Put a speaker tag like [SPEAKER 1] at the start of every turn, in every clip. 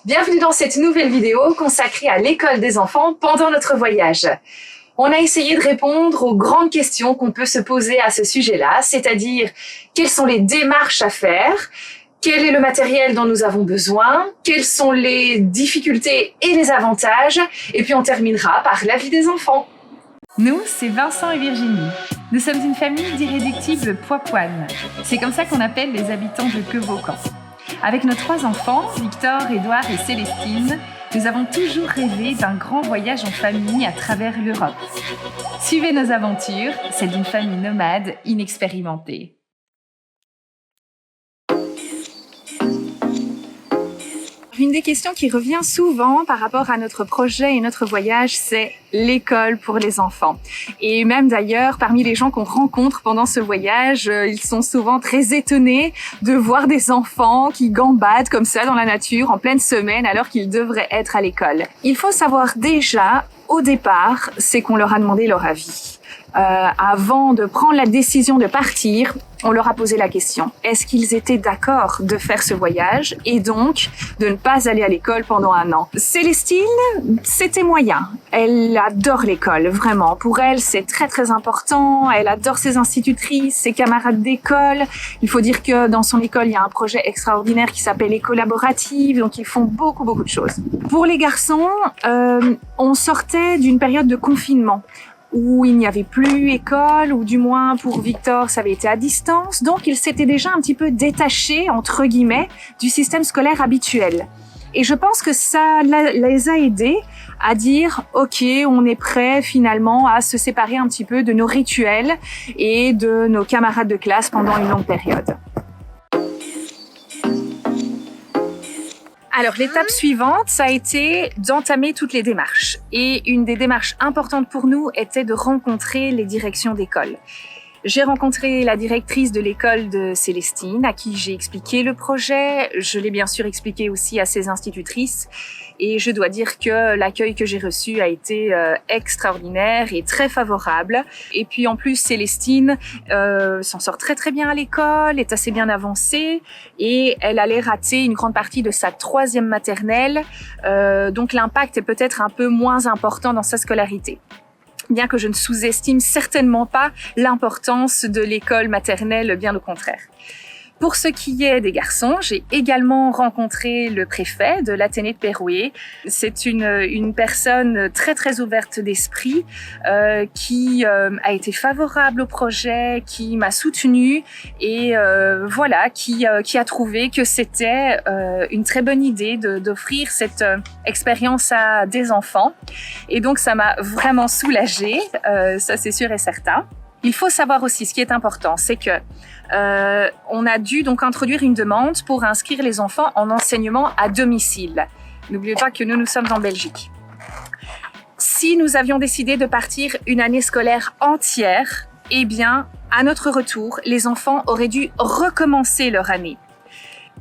[SPEAKER 1] Bienvenue dans cette nouvelle vidéo consacrée à l'école des enfants pendant notre voyage. On a essayé de répondre aux grandes questions qu'on peut se poser à ce sujet-là, c'est-à-dire quelles sont les démarches à faire, quel est le matériel dont nous avons besoin, quelles sont les difficultés et les avantages, et puis on terminera par la vie des enfants.
[SPEAKER 2] Nous, c'est Vincent et Virginie. Nous sommes une famille d'irréductibles poipoines. C'est comme ça qu'on appelle les habitants de Quevaucamp. Avec nos 3 enfants, Victor, Édouard et Célestine, nous avons toujours rêvé d'un grand voyage en famille à travers l'Europe. Suivez nos aventures, celles d'une famille nomade inexpérimentée.
[SPEAKER 3] Une des questions qui revient souvent par rapport à notre projet et notre voyage, c'est l'école pour les enfants. Et même d'ailleurs, parmi les gens qu'on rencontre pendant ce voyage, ils sont souvent très étonnés de voir des enfants qui gambadent comme ça dans la nature en pleine semaine alors qu'ils devraient être à l'école. Il faut savoir déjà, au départ, c'est qu'on leur a demandé leur avis. Avant de prendre la décision de partir, on leur a posé la question. Est-ce qu'ils étaient d'accord de faire ce voyage et donc de ne pas aller à l'école pendant 1 an? Célestine, c'était moyen. Elle adore l'école, vraiment. Pour elle, c'est très très important. Elle adore ses institutrices, ses camarades d'école. Il faut dire que dans son école, il y a un projet extraordinaire qui s'appelle les collaboratives, donc ils font beaucoup de choses. Pour les garçons, on sortait d'une période de confinement où il n'y avait plus école, ou du moins pour Victor, ça avait été à distance. Donc, il s'était déjà un petit peu détaché, entre guillemets, du système scolaire habituel. Et je pense que ça les a aidés à dire « Ok, on est prêt finalement à se séparer un petit peu de nos rituels et de nos camarades de classe pendant une longue période. » Alors, l'étape suivante, ça a été d'entamer toutes les démarches. Et une des démarches importantes pour nous était de rencontrer les directions d'école. J'ai rencontré la directrice de l'école de Célestine, à qui j'ai expliqué le projet. Je l'ai bien sûr expliqué aussi à ses institutrices. Et je dois dire que l'accueil que j'ai reçu a été extraordinaire et très favorable. Et puis en plus, Célestine s'en sort très très bien à l'école, est assez bien avancée et elle allait rater une grande partie de sa 3e maternelle. Donc l'impact est peut-être un peu moins important dans sa scolarité. Bien que je ne sous-estime certainement pas l'importance de l'école maternelle, bien au contraire. Pour ce qui est des garçons, j'ai également rencontré le préfet de l'Athénée de Péroué. C'est une personne très très ouverte d'esprit qui a été favorable au projet, qui m'a soutenue et voilà, qui a trouvé que c'était une très bonne idée d'offrir cette expérience à des enfants. Et donc ça m'a vraiment soulagée, ça c'est sûr et certain. Il faut savoir aussi, ce qui est important, c'est que on a dû donc introduire une demande pour inscrire les enfants en enseignement à domicile. N'oubliez pas que nous sommes en Belgique. Si nous avions décidé de partir une année scolaire entière, eh bien, à notre retour, les enfants auraient dû recommencer leur année.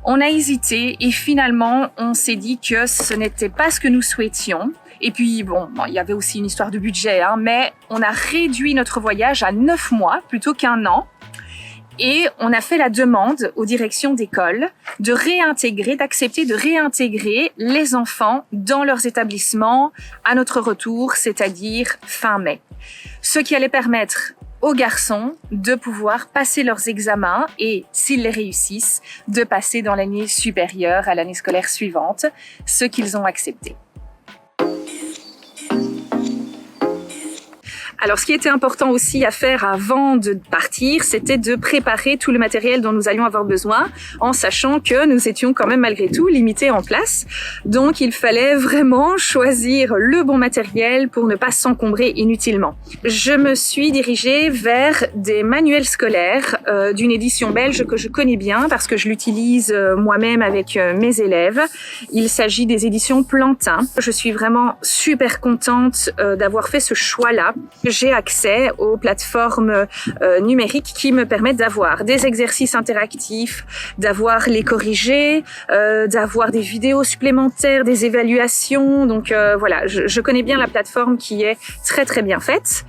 [SPEAKER 3] On a hésité et finalement, on s'est dit que ce n'était pas ce que nous souhaitions. Et puis, bon, il y avait aussi une histoire de budget, mais on a réduit notre voyage à 9 mois plutôt qu'1 an. Et on a fait la demande aux directions d'école d'accepter de réintégrer les enfants dans leurs établissements à notre retour, c'est-à-dire fin mai. Ce qui allait permettre aux garçons de pouvoir passer leurs examens et, s'ils les réussissent, de passer dans l'année supérieure à l'année scolaire suivante, ce qu'ils ont accepté. Alors, ce qui était important aussi à faire avant de partir, c'était de préparer tout le matériel dont nous allions avoir besoin, en sachant que nous étions quand même malgré tout limités en place. Donc, il fallait vraiment choisir le bon matériel pour ne pas s'encombrer inutilement. Je me suis dirigée vers des manuels scolaires d'une édition belge que je connais bien parce que je l'utilise moi-même avec mes élèves. Il s'agit des éditions Plantin. Je suis vraiment super contente d'avoir fait ce choix-là. j'ai accès aux plateformes numériques qui me permettent d'avoir des exercices interactifs, d'avoir les corrigés, d'avoir des vidéos supplémentaires, des évaluations. Donc voilà, je connais bien la plateforme qui est très très bien faite.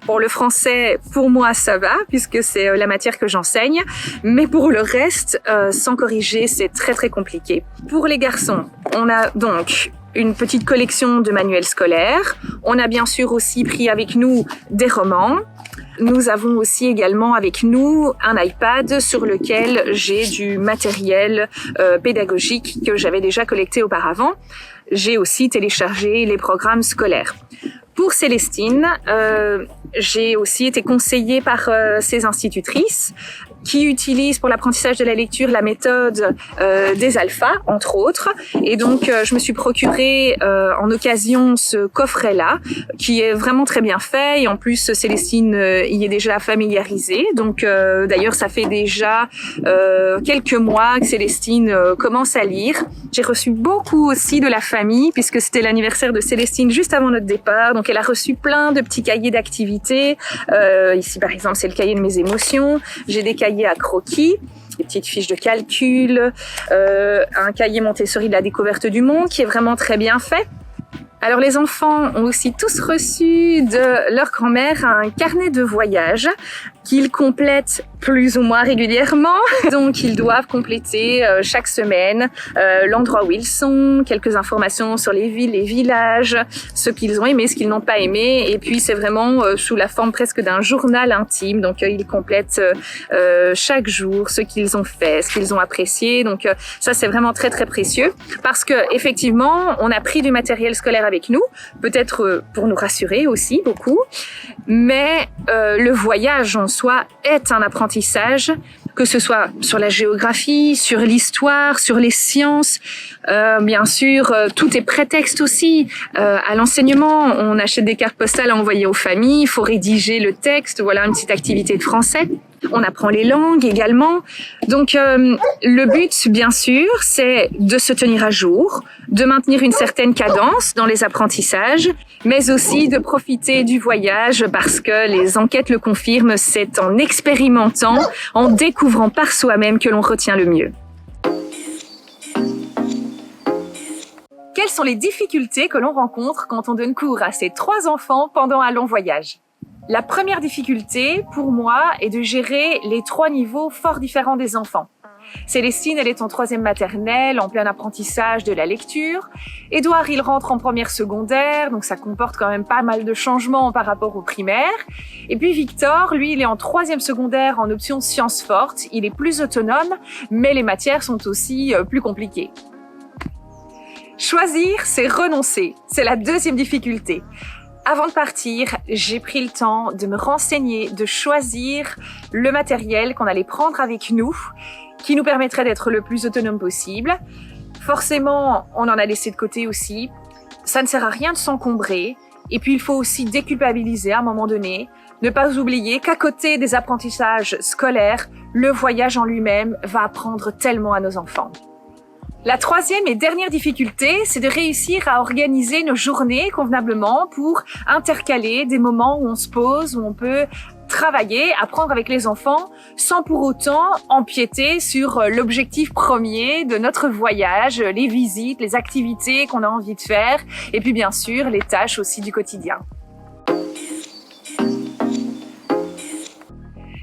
[SPEAKER 3] Pour le français, pour moi ça va puisque c'est la matière que j'enseigne, mais pour le reste, sans corriger, c'est très très compliqué. Pour les garçons, on a donc une petite collection de manuels scolaires. On a bien sûr aussi pris avec nous des romans. Nous avons aussi également avec nous un iPad sur lequel j'ai du matériel pédagogique que j'avais déjà collecté auparavant. J'ai aussi téléchargé les programmes scolaires. Pour Célestine, j'ai aussi été conseillée par ses institutrices qui utilisent pour l'apprentissage de la lecture la méthode des alphas, entre autres. Et donc, je me suis procuré en occasion ce coffret-là, qui est vraiment très bien fait. Et en plus, Célestine y est déjà familiarisée. Donc, d'ailleurs, ça fait déjà quelques mois que Célestine commence à lire. J'ai reçu beaucoup aussi de la famille, puisque c'était l'anniversaire de Célestine juste avant notre départ. Donc, elle a reçu plein de petits cahiers d'activités. Ici, par exemple, c'est le cahier de mes émotions. J'ai des cahiers à croquis, des petites fiches de calcul, un cahier Montessori de la découverte du monde qui est vraiment très bien fait. Alors les enfants ont aussi tous reçu de leur grand-mère un carnet de voyage qu'ils complètent plus ou moins régulièrement. Donc ils doivent compléter chaque semaine l'endroit où ils sont, quelques informations sur les villes, les villages, ce qu'ils ont aimé, ce qu'ils n'ont pas aimé. Et puis c'est vraiment sous la forme presque d'un journal intime. Donc ils complètent chaque jour ce qu'ils ont fait, ce qu'ils ont apprécié. Donc ça c'est vraiment très très précieux parce que effectivement on a pris du matériel scolaire avec nous, peut-être pour nous rassurer aussi beaucoup, mais le voyage en soi est un apprentissage, que ce soit sur la géographie, sur l'histoire, sur les sciences. Bien sûr, tout est prétexte aussi à l'enseignement. On achète des cartes postales à envoyer aux familles, il faut rédiger le texte, voilà une petite activité de français. On apprend les langues également. Donc, le but, bien sûr, c'est de se tenir à jour, de maintenir une certaine cadence dans les apprentissages, mais aussi de profiter du voyage parce que les enquêtes le confirment, c'est en expérimentant, en découvrant par soi-même que l'on retient le mieux. Quelles sont les difficultés que l'on rencontre quand on donne cours à ces 3 enfants pendant un long voyage ? La première difficulté, pour moi, est de gérer les 3 niveaux fort différents des enfants. Célestine, elle est en 3e maternelle, en plein apprentissage de la lecture. Édouard, il rentre en 1re secondaire, donc ça comporte quand même pas mal de changements par rapport au primaire. Et puis Victor, lui, il est en 3e secondaire en option sciences fortes. Il est plus autonome, mais les matières sont aussi plus compliquées. Choisir, c'est renoncer. C'est la 2e difficulté. Avant de partir, j'ai pris le temps de me renseigner, de choisir le matériel qu'on allait prendre avec nous, qui nous permettrait d'être le plus autonome possible. Forcément, on en a laissé de côté aussi. Ça ne sert à rien de s'encombrer. Et puis, il faut aussi déculpabiliser à un moment donné. Ne pas oublier qu'à côté des apprentissages scolaires, le voyage en lui-même va apprendre tellement à nos enfants. La 3e et dernière difficulté, c'est de réussir à organiser nos journées convenablement pour intercaler des moments où on se pose, où on peut travailler, apprendre avec les enfants, sans pour autant empiéter sur l'objectif premier de notre voyage, les visites, les activités qu'on a envie de faire, et puis bien sûr les tâches aussi du quotidien.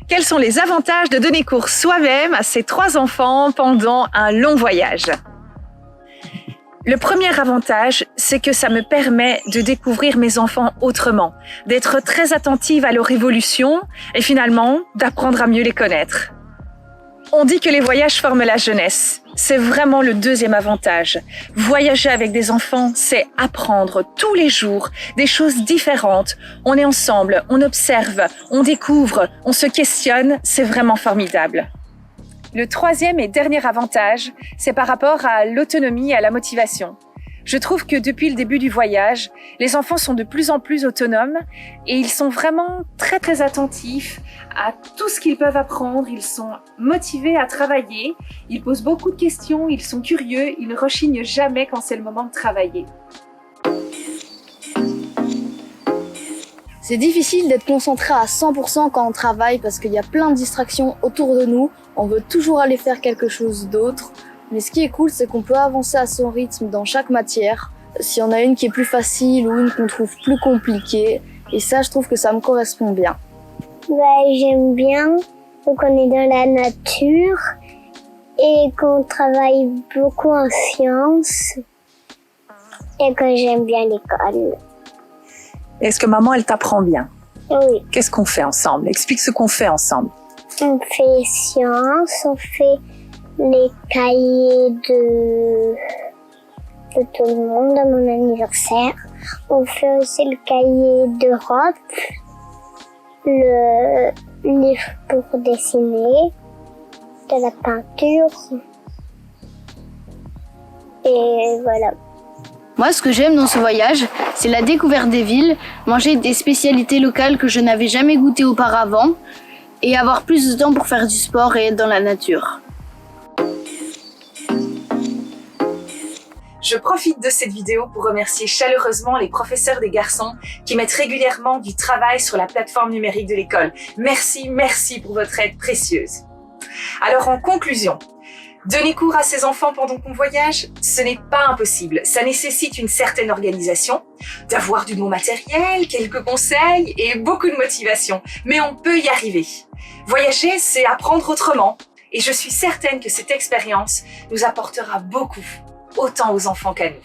[SPEAKER 3] Quels sont les avantages de donner cours soi-même à ces 3 enfants pendant un long voyage ? Le premier avantage, c'est que ça me permet de découvrir mes enfants autrement, d'être très attentive à leur évolution et finalement d'apprendre à mieux les connaître. On dit que les voyages forment la jeunesse. C'est vraiment le 2e avantage. Voyager avec des enfants, c'est apprendre tous les jours des choses différentes. On est ensemble, on observe, on découvre, on se questionne, c'est vraiment formidable. Le 3e et dernier avantage, c'est par rapport à l'autonomie et à la motivation. Je trouve que depuis le début du voyage, les enfants sont de plus en plus autonomes et ils sont vraiment très très attentifs à tout ce qu'ils peuvent apprendre. Ils sont motivés à travailler, ils posent beaucoup de questions, ils sont curieux, ils ne rechignent jamais quand c'est le moment de travailler.
[SPEAKER 4] C'est difficile d'être concentré à 100% quand on travaille parce qu'il y a plein de distractions autour de nous. On veut toujours aller faire quelque chose d'autre. Mais ce qui est cool, c'est qu'on peut avancer à son rythme dans chaque matière. S'il y en a une qui est plus facile ou une qu'on trouve plus compliquée. Et ça, je trouve que ça me correspond bien.
[SPEAKER 5] J'aime bien qu'on est dans la nature et qu'on travaille beaucoup en sciences et que j'aime bien l'école.
[SPEAKER 6] Est-ce que maman, elle t'apprend bien?
[SPEAKER 5] Oui.
[SPEAKER 6] Qu'est-ce qu'on fait ensemble? Explique ce qu'on fait ensemble.
[SPEAKER 5] On fait sciences, on fait les cahiers de tout le monde à mon anniversaire. On fait aussi le cahier d'Europe, le livre pour dessiner, de la peinture. Et voilà.
[SPEAKER 4] Moi, ce que j'aime dans ce voyage, c'est la découverte des villes, manger des spécialités locales que je n'avais jamais goûtées auparavant et avoir plus de temps pour faire du sport et être dans la nature.
[SPEAKER 1] Je profite de cette vidéo pour remercier chaleureusement les professeurs des garçons qui mettent régulièrement du travail sur la plateforme numérique de l'école. Merci pour votre aide précieuse. Alors en conclusion, donner cours à ses enfants pendant qu'on voyage, ce n'est pas impossible. Ça nécessite une certaine organisation, d'avoir du bon matériel, quelques conseils et beaucoup de motivation. Mais on peut y arriver. Voyager, c'est apprendre autrement. Et je suis certaine que cette expérience nous apportera beaucoup, autant aux enfants qu'à nous.